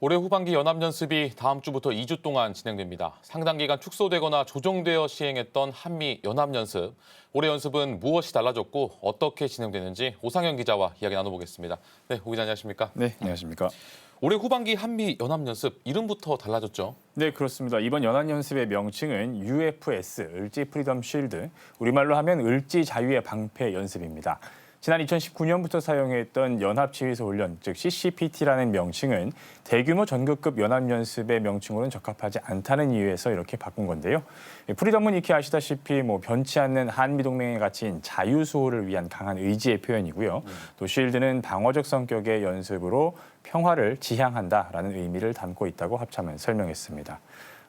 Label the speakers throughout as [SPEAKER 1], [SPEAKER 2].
[SPEAKER 1] 올해 후반기 연합연습이 다음 주부터 2주 동안 진행됩니다. 상당 기간 축소되거나 조정되어 시행했던 한미 연합연습. 올해 연습은 무엇이 달라졌고 어떻게 진행되는지 오상현 기자와 이야기 나눠보겠습니다. 네, 오 기자 안녕하십니까?
[SPEAKER 2] 네, 안녕하십니까?
[SPEAKER 1] 올해 후반기 한미 연합연습 이름부터 달라졌죠?
[SPEAKER 2] 네, 그렇습니다. 이번 연합연습의 명칭은 UFS, 을지 프리덤 쉴드, 우리말로 하면 을지 자유의 방패 연습입니다. 지난 2019년부터 사용했던 연합지휘소 훈련, 즉 CCPT라는 명칭은 대규모 전극급 연합연습의 명칭으로는 적합하지 않다는 이유에서 이렇게 바꾼 건데요. 프리덤은 익히 아시다시피 변치 않는 한미동맹의 가치인 자유수호를 위한 강한 의지의 표현이고요. 또 쉴드는 방어적 성격의 연습으로 평화를 지향한다라는 의미를 담고 있다고 합참은 설명했습니다.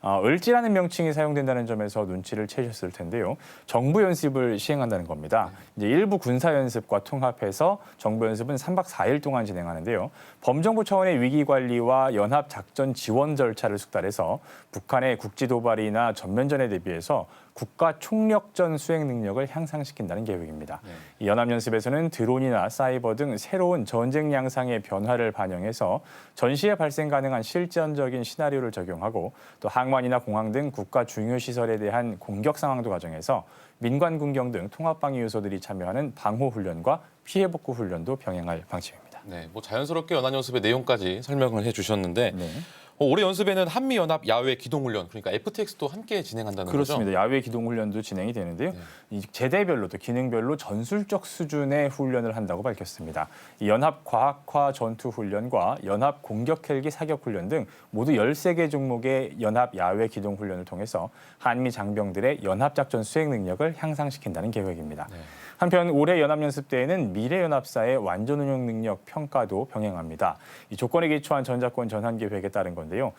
[SPEAKER 2] 을지라는 명칭이 사용된다는 점에서 눈치를 채셨을 텐데요. 정부 연습을 시행한다는 겁니다. 이제 일부 군사 연습과 통합해서 정부 연습은 3박 4일 동안 진행하는데요. 범정부 차원의 위기 관리와 연합 작전 지원 절차를 숙달해서 북한의 국지 도발이나 전면전에 대비해서 국가 총력전 수행 능력을 향상시킨다는 계획입니다. 이 연합연습에서는 드론이나 사이버 등 새로운 전쟁 양상의 변화를 반영해서 전시에 발생 가능한 실전적인 시나리오를 적용하고 또 항만이나 공항 등 국가 중요 시설에 대한 공격 상황도 가정해서 민관 군경 등 통합방위 요소들이 참여하는 방호 훈련과 피해 복구 훈련도 병행할 방침입니다.
[SPEAKER 1] 네, 자연스럽게 연합연습의 내용까지 설명을 해주셨는데
[SPEAKER 2] 네.
[SPEAKER 1] 올해 연습에는 한미연합 야외 기동훈련, 그러니까 FTX도 함께 진행한다는
[SPEAKER 2] 그렇습니다.
[SPEAKER 1] 거죠?
[SPEAKER 2] 야외 기동훈련도 진행이 되는데요. 이 제대별로 또 기능별로 전술적 수준의 훈련을 한다고 밝혔습니다. 이 연합 과학화 전투 훈련과 연합 공격 헬기 사격 훈련 등 모두 13개 종목의 연합 야외 기동 훈련을 통해서 한미 장병들의 연합 작전 수행 능력을 향상시킨다는 계획입니다.
[SPEAKER 1] 네.
[SPEAKER 2] 한편 올해 연합연습대회는 미래연합사의 완전 운영 능력 평가도 병행합니다. 이 조건에 기초한 전작권 전환 계획에 따른 건데요.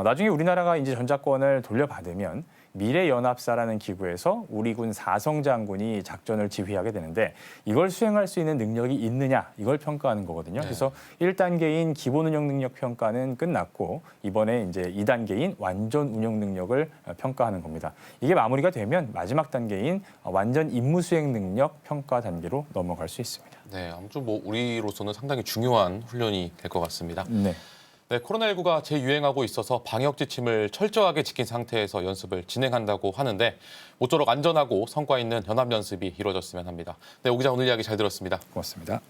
[SPEAKER 2] 나중에 우리나라가 이제 전작권을 돌려받으면 미래연합사라는 기구에서 우리 군 사성 장군이 작전을 지휘하게 되는데 이걸 수행할 수 있는 능력이 있느냐 이걸 평가하는 거거든요.
[SPEAKER 1] 네.
[SPEAKER 2] 그래서 1단계인 기본 운영 능력 평가는 끝났고 이번에 이제 2단계인 완전 운영 능력을 평가하는 겁니다. 이게 마무리가 되면 마지막 단계인 완전 임무 수행 능력 평가 단계로 넘어갈 수 있습니다.
[SPEAKER 1] 네, 아무튼 우리로서는 상당히 중요한 훈련이 될 것 같습니다.
[SPEAKER 2] 네.
[SPEAKER 1] 네, 코로나19가 재유행하고 있어서 방역 지침을 철저하게 지킨 상태에서 연습을 진행한다고 하는데 모쪼록 안전하고 성과 있는 연합연습이 이루어졌으면 합니다. 네, 오 기자 오늘 이야기 잘 들었습니다.
[SPEAKER 2] 고맙습니다.